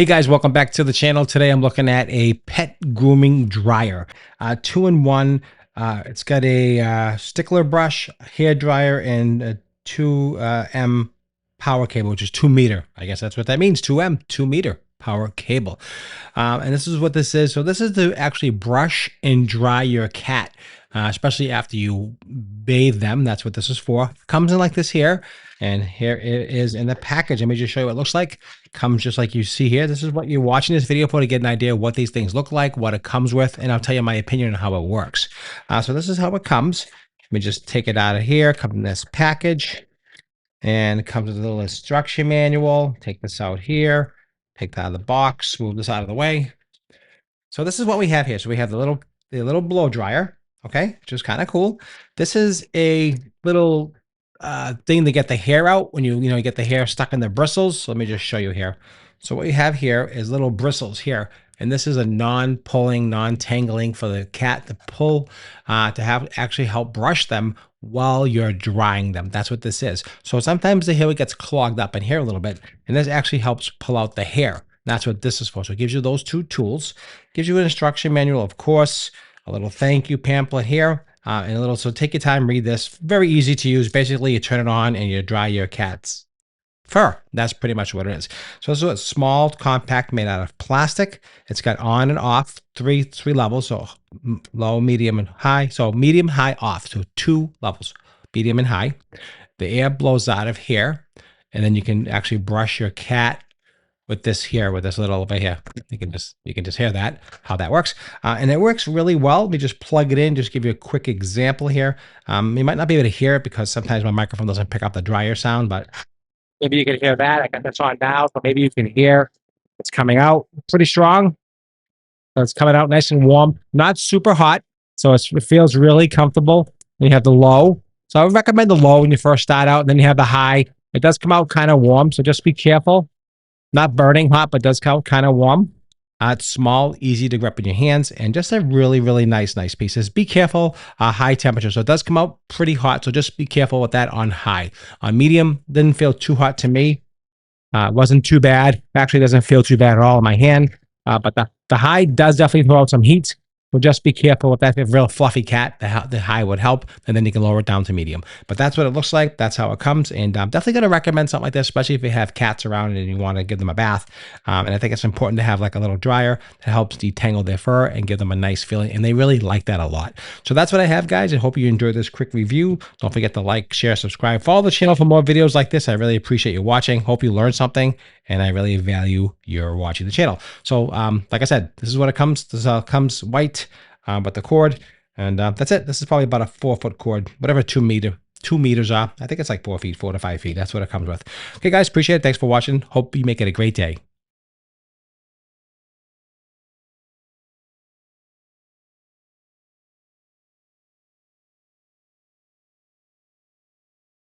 Hey guys, welcome back to the channel. Today I'm looking at a pet grooming dryer, 2-in-1. It's got a stickler brush, hair dryer, and a 2M power cable, which is 2 meter. I guess that's what that means. 2M, 2 meter power cable. And this is what this is. So this is to actually brush and dry your cat, especially after you bathe them. That's what this is for. Comes in like this here. And here it is in the package. Let me just show you what it looks like. Comes just like you see here. This is what you're watching this video for, to get an idea of what these things look like, what it comes with, and I'll tell you my opinion on how it works. So this is how it comes. Let me just take it out of here. Comes in this package, and it comes with a little instruction manual. Take this out here. Take that out of the box. Move this out of the way. So this is what we have here. So we have the little blow dryer. Okay, which is kind of cool. This is a little thing to get the hair out when you get the hair stuck in the bristles. So let me just show you here. So what you have here is little bristles here, and this is a non-pulling, non-tangling for the cat to pull, to have actually help brush them while you're drying them. That's what this is. So sometimes the hair gets clogged up in here a little bit, and this actually helps pull out the hair. That's what this is for. So it gives you those two tools, gives you an instruction manual, of course, a little thank you pamphlet here. And a little, so take your time, read this. Very easy to use. Basically, you turn it on and you dry your cat's fur. That's pretty much what it is. So this is a small, compact, made out of plastic. It's got on and off, three levels. So low, medium, and high. So medium, high, off. So 2 levels, medium and high. The air blows out of here, and then you can actually brush your cat with this here, with this little over here. You can just hear that, how that works. And it works really well. Let me just plug it in, just give you a quick example here. You might not be able to hear it because sometimes my microphone doesn't pick up the dryer sound, but maybe you can hear that. I got this on now, so maybe you can hear it's coming out pretty strong. So it's coming out nice and warm, not super hot. So it feels really comfortable. Then you have the low. So I would recommend the low when you first start out, and then you have the high. It does come out kind of warm, so just be careful. Not burning hot, but does come kind of warm. It's small, easy to grip in your hands, and just a really, really nice pieces. Be careful, high temperature. So it does come out pretty hot, so just be careful with that on high. On medium, didn't feel too hot to me. Wasn't too bad. Actually, doesn't feel too bad at all in my hand. But the high does definitely throw out some heat. So just be careful with that. If you have a real fluffy cat, the high would help, and then you can lower it down to medium. But that's what it looks like. That's how it comes. And I'm definitely going to recommend something like this, especially if you have cats around and you want to give them a bath. And I think it's important to have like a little dryer that helps detangle their fur and give them a nice feeling. And they really like that a lot. So that's what I have, guys. I hope you enjoyed this quick review. Don't forget to like, share, subscribe. Follow the channel for more videos like this. I really appreciate you watching. Hope you learned something, and I really value your watching the channel. So like I said, this is what it comes. This is how it comes, white. But the cord, and that's it. This is probably about a 4-foot cord, whatever 2 meters are. I think it's like 4 feet, 4 to 5 feet. That's what it comes with. Okay, guys, appreciate it. Thanks for watching. Hope you make it a great day.